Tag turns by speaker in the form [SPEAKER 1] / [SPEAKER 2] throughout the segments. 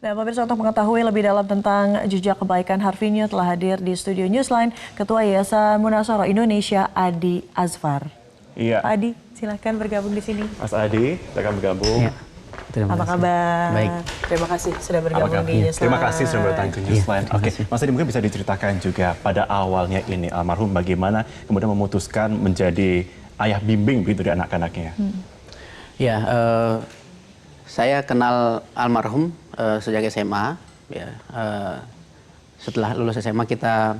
[SPEAKER 1] Nah, pemirsa, untuk mengetahui lebih dalam tentang jejak kebaikan Harvinyo telah hadir di studio Newsline Ketua Yayasan Munasoroh Indonesia Adi Azfar.
[SPEAKER 2] Iya.
[SPEAKER 1] Pak Adi, silakan bergabung di sini.
[SPEAKER 2] Mas Adi, silakan bergabung.
[SPEAKER 3] Ya,
[SPEAKER 1] Apa kabar?
[SPEAKER 3] Baik.
[SPEAKER 1] Terima kasih sudah bergabung di Newsline.
[SPEAKER 2] Terima kasih sudah datang ke Newsline.
[SPEAKER 3] Oke,
[SPEAKER 2] Mas Adi, mungkin bisa diceritakan juga pada awalnya ini almarhum bagaimana kemudian memutuskan menjadi ayah bimbing begitu dari anak-anaknya.
[SPEAKER 3] Ya, saya kenal almarhum sejak SMA. Ya, setelah lulus SMA kita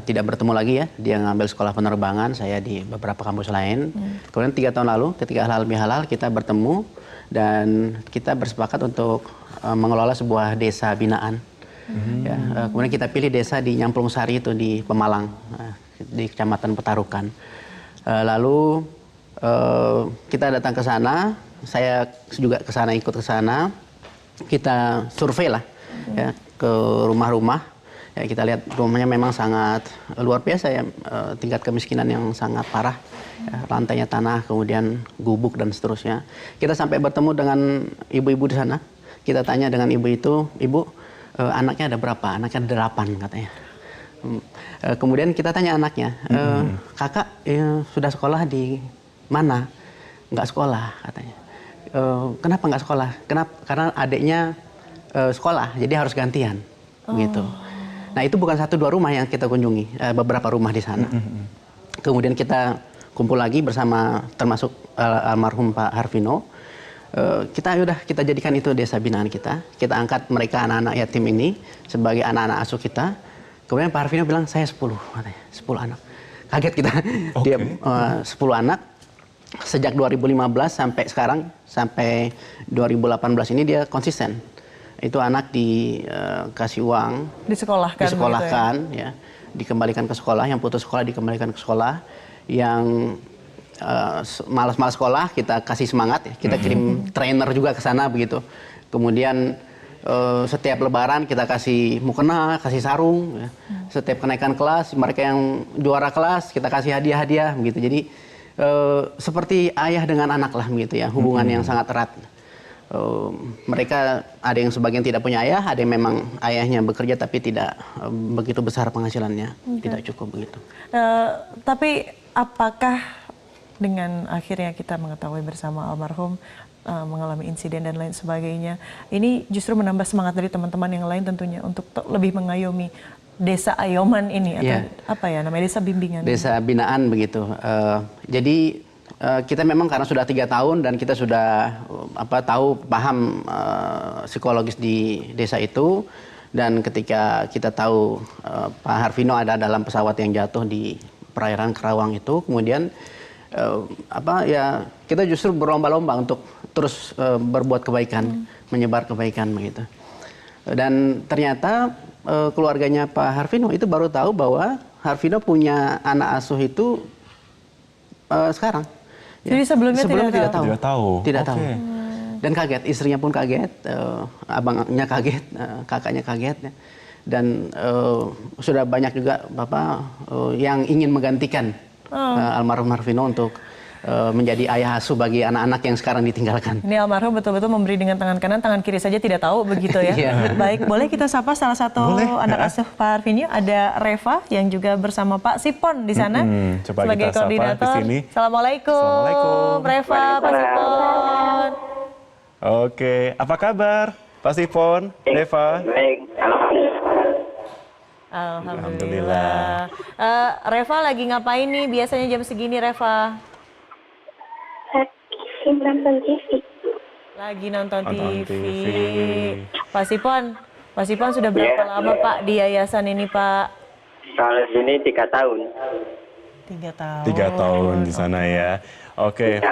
[SPEAKER 3] tidak bertemu lagi ya. Dia ngambil sekolah penerbangan, saya di beberapa kampus lain. Kemudian 3 tahun lalu ketika halal bihalal kita bertemu dan kita bersepakat untuk mengelola sebuah desa binaan. Ya, kemudian kita pilih desa di Nyamplung Sari itu di Pemalang, di Kecamatan Petarukan. Lalu kita datang ke sana, saya juga ke sana, ikut ke sana. Kita survei lah ya, ke rumah-rumah. Ya, kita lihat rumahnya memang sangat luar biasa ya, tingkat kemiskinan yang sangat parah. Ya, lantainya tanah, kemudian gubuk dan seterusnya. Kita sampai bertemu dengan ibu-ibu di sana. Kita tanya dengan ibu itu, "Ibu, anaknya ada berapa?" "Anaknya ada 8," katanya. Kemudian kita tanya anaknya, "Kakak sudah sekolah di mana?" "Nggak sekolah," katanya. "Kenapa nggak sekolah?" Karena adiknya sekolah, jadi harus gantian. Begitu. Nah, itu bukan 1-2 rumah yang kita kunjungi, beberapa rumah di sana. Kemudian kita kumpul lagi bersama termasuk almarhum Pak Harvinyo. Kita jadikan itu desa binaan kita. Kita angkat mereka anak-anak yatim ini sebagai anak-anak asuh kita. Kemudian Pak Harvinyo bilang, "Saya 10," katanya. 10 anak. Kaget kita. Dia 10 anak. Sejak 2015 sampai sekarang, sampai 2018 ini dia konsisten. Itu anak dikasih uang, disekolahkan, ya, dikembalikan ke sekolah. Yang putus sekolah dikembalikan ke sekolah. Yang malas-malas sekolah kita kasih semangat, ya. Kita kirim trainer juga ke sana begitu. Kemudian setiap lebaran kita kasih mukena, kasih sarung. Ya. Setiap kenaikan kelas, mereka yang juara kelas kita kasih hadiah-hadiah begitu. Jadi seperti ayah dengan anak lah begitu ya, hubungan yang sangat erat. Mereka ada yang sebagian tidak punya ayah, ada yang memang ayahnya bekerja tapi tidak begitu besar penghasilannya, tidak cukup begitu.
[SPEAKER 1] Tapi apakah dengan akhirnya kita mengetahui bersama almarhum mengalami insiden dan lain sebagainya, ini justru menambah semangat dari teman-teman yang lain tentunya untuk lebih mengayomi desa ayoman ini atau apa ya namanya, desa bimbingan?
[SPEAKER 3] Desa binaan begitu. Jadi kita memang karena sudah 3 tahun dan kita sudah paham psikologis di desa itu, dan ketika kita tahu Pak Harvinyo ada dalam pesawat yang jatuh di perairan Kerawang itu, kemudian kita justru berlomba-lomba untuk terus berbuat kebaikan, menyebar kebaikan begitu. Dan ternyata keluarganya Pak Harvinyo itu baru tahu bahwa Harvinyo punya anak asuh itu sekarang.
[SPEAKER 1] Jadi sebelumnya tidak
[SPEAKER 3] tahu. Tidak tahu. Dan kaget, istrinya pun kaget, abangnya kaget, kakaknya kaget. Ya. Dan sudah banyak juga yang ingin menggantikan almarhum Harvinyo untuk menjadi ayah asuh bagi anak-anak yang sekarang ditinggalkan.
[SPEAKER 1] Ini almarhum betul-betul memberi dengan tangan kanan, tangan kiri saja tidak tahu begitu ya. Baik, boleh kita sapa salah satu anak asuh Pak Harvinyo, ada Reva yang juga bersama Pak Sipon di sana sebagai koordinator. Assalamualaikum, Reva, Pak Sipon.
[SPEAKER 2] Oke, apa kabar Pak Sipon, Reva?
[SPEAKER 4] Baik,
[SPEAKER 1] Alhamdulillah. Reva lagi ngapain nih biasanya jam segini, Reva?
[SPEAKER 4] nonton TV.
[SPEAKER 1] Lagi nonton TV. Pak Sipon sudah berapa lama Pak di yayasan ini, Pak?
[SPEAKER 4] Kalau sini 3 tahun.
[SPEAKER 1] 3 tahun.
[SPEAKER 2] 3 tahun di sana ya. Oke.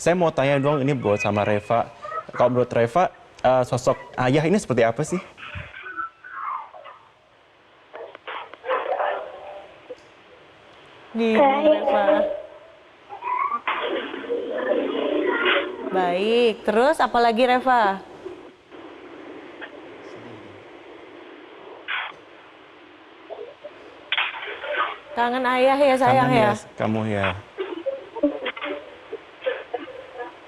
[SPEAKER 2] Saya mau tanya dong, ini buat sama Reva. Kalau menurut Reva, sosok ayah ini seperti apa sih?
[SPEAKER 1] Nih, Reva. Baik, terus apa lagi Reva? Kangen ayah ya sayang ya?
[SPEAKER 2] Kamu ya.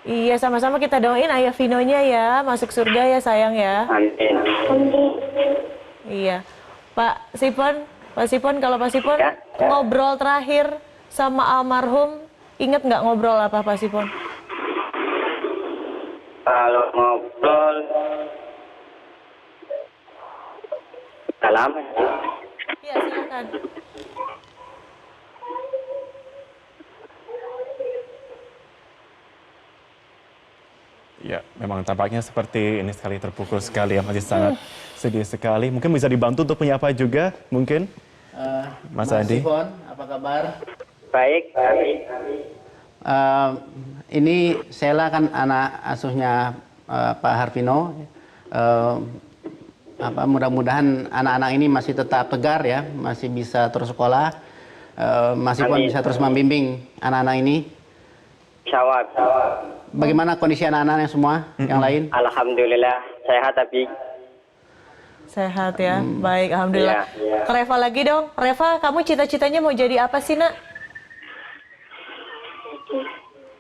[SPEAKER 1] Iya, sama-sama kita doain Ayah Vinonya ya, masuk surga ya sayang ya.
[SPEAKER 4] Amin.
[SPEAKER 1] Iya. Pak Sipon, kalau Pak Sipon
[SPEAKER 4] Ya.
[SPEAKER 1] ngobrol terakhir sama almarhum, inget nggak ngobrol apa Pak Sipon?
[SPEAKER 4] Kalau ngobrol, udah lama sih.
[SPEAKER 1] Iya, silakan.
[SPEAKER 2] Ya, memang tampaknya seperti ini sekali terpukul sekali ya, masih sangat sedih sekali. Mungkin bisa dibantu untuk menyapa juga, mungkin Mas Adi.
[SPEAKER 3] Sifon, apa kabar?
[SPEAKER 4] Baik, baik.
[SPEAKER 3] Ini Sela kan anak asuhnya Pak Harvino. Mudah-mudahan anak-anak ini masih tetap tegar ya, masih bisa terus sekolah, masih pun
[SPEAKER 4] Amin.
[SPEAKER 3] bisa terus membimbing anak-anak ini.
[SPEAKER 4] Syawab.
[SPEAKER 3] Bagaimana kondisi anak-anak yang semua yang lain?
[SPEAKER 4] Alhamdulillah sehat tapi
[SPEAKER 1] Sehat ya, baik, alhamdulillah.
[SPEAKER 4] Iya.
[SPEAKER 1] Ke Reva lagi dong. Reva, kamu cita-citanya mau jadi apa sih, Nak?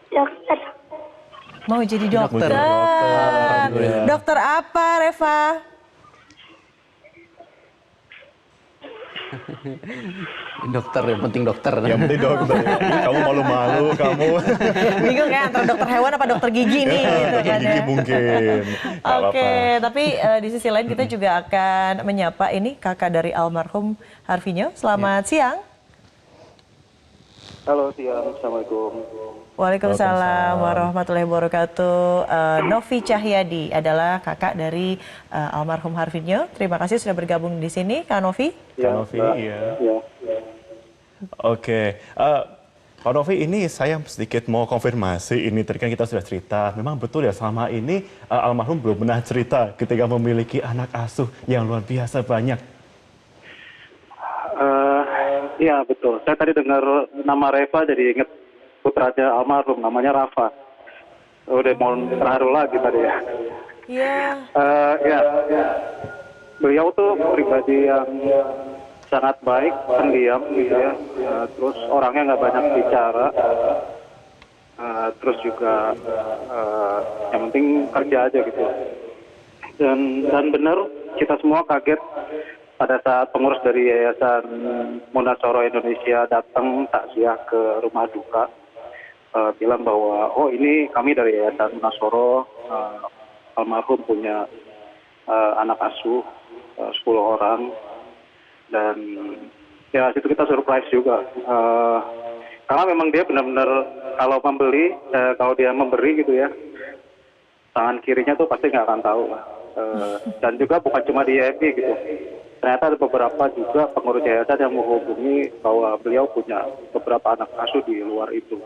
[SPEAKER 5] Dokter.
[SPEAKER 1] Mau jadi
[SPEAKER 2] Mau jadi
[SPEAKER 1] dokter.
[SPEAKER 2] dokter, alhamdulillah.
[SPEAKER 1] Dokter apa, Reva?
[SPEAKER 3] Dokter, yang penting dokter.
[SPEAKER 2] Yang penting dokter. Kamu malu-malu, kamu.
[SPEAKER 1] Bingung ya antara dokter hewan apa dokter gigi nih gitu
[SPEAKER 2] Dokter
[SPEAKER 1] kan
[SPEAKER 2] gigi
[SPEAKER 1] ya.
[SPEAKER 2] mungkin. Nggak
[SPEAKER 1] Oke,
[SPEAKER 2] apa-apa.
[SPEAKER 1] tapi di sisi lain kita juga akan menyapa ini kakak dari almarhum Harvino. Selamat siang.
[SPEAKER 6] Halo, siang. Assalamualaikum.
[SPEAKER 1] Waalaikumsalam warahmatullahi wabarakatuh. Novi Cahyadi adalah kakak dari almarhum Harvino. Terima kasih sudah bergabung di sini, Kak Novi.
[SPEAKER 2] Kak Novi, iya.
[SPEAKER 6] Ya.
[SPEAKER 2] Oke. Kak Novi, ini saya sedikit mau konfirmasi. Ini tadi kan kita sudah cerita. Memang betul ya selama ini almarhum belum pernah cerita ketika memiliki anak asuh yang luar biasa banyak.
[SPEAKER 6] Iya, betul. Saya tadi dengar nama Reva jadi inget putranya almarhum, namanya Rafa. Udah mau terharu lagi tadi ya.
[SPEAKER 1] Iya.
[SPEAKER 6] Ya. Beliau tuh pribadi yang sangat baik, pendiam gitu ya. Terus orangnya nggak banyak bicara. Terus juga yang penting kerja aja gitu. Dan benar kita semua kaget pada saat pengurus dari Yayasan Munasoro Indonesia datang takziah ke rumah duka, bilang bahwa oh ini kami dari Yayasan Munasoro, almarhum punya anak asuh 10 orang, dan ya situ kita surprise juga, karena memang dia benar-benar kalau dia memberi gitu ya, tangan kirinya tuh pasti nggak akan tahu lah. Dan juga bukan cuma di YMI gitu. Ternyata ada beberapa juga pengurus yayasan yang menghubungi bahwa beliau punya beberapa anak asuh di luar itu.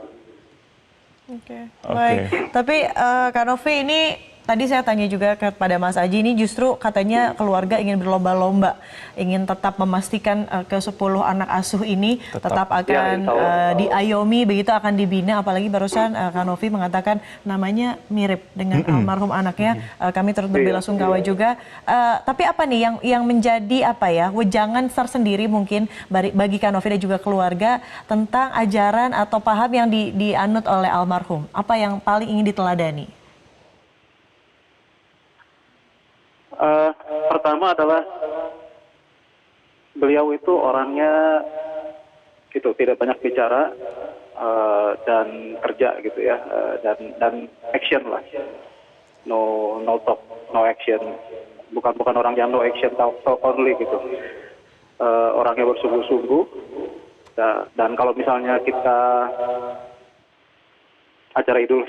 [SPEAKER 1] Oke, baik. Tapi Kak Novi, ini tadi saya tanya juga kepada Mas Aji, ini justru katanya keluarga ingin berlomba-lomba, ingin tetap memastikan ke-10 anak asuh ini tetap akan diayomi, begitu akan dibina, apalagi barusan Kak Novi mengatakan namanya mirip dengan almarhum anaknya. Kami turut berbelasungkawa juga. Tapi apa nih yang menjadi apa ya, wejangan tersendiri mungkin bagi Kak Novi dan juga keluarga tentang ajaran atau paham yang dianut oleh almarhum? Apa yang paling ingin diteladani?
[SPEAKER 6] Pertama adalah beliau itu orangnya gitu tidak banyak bicara, dan kerja gitu ya, dan action lah, no talk no action, bukan orang yang no action talk only gitu. Orangnya bersungguh-sungguh, dan kalau misalnya kita acara Idul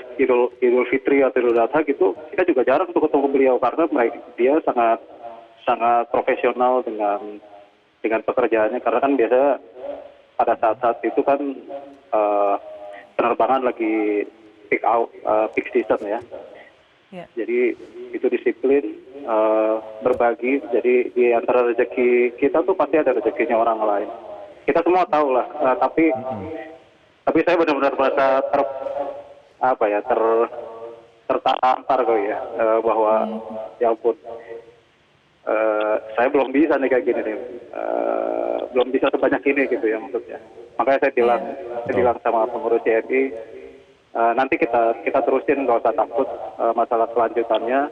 [SPEAKER 6] Fitri atau Idul Adha gitu, kita juga jarang untuk ketemu beliau karena dia sangat profesional dengan pekerjaannya, karena kan biasa pada saat-saat itu kan penerbangan lagi peak season ya.
[SPEAKER 1] Ya.
[SPEAKER 6] Jadi itu disiplin, berbagi. Jadi di antara rezeki kita tuh pasti ada rezekinya orang lain. Kita semua tahu lah, tapi saya benar-benar merasa tertampar kok ya, bahwa ya ampun, saya belum bisa nih kayak gini nih, belum bisa sebanyak ini gitu ya maksudnya. Makanya saya bilang sama pengurus CMI, nanti kita terusin, nggak usah takut masalah kelanjutannya.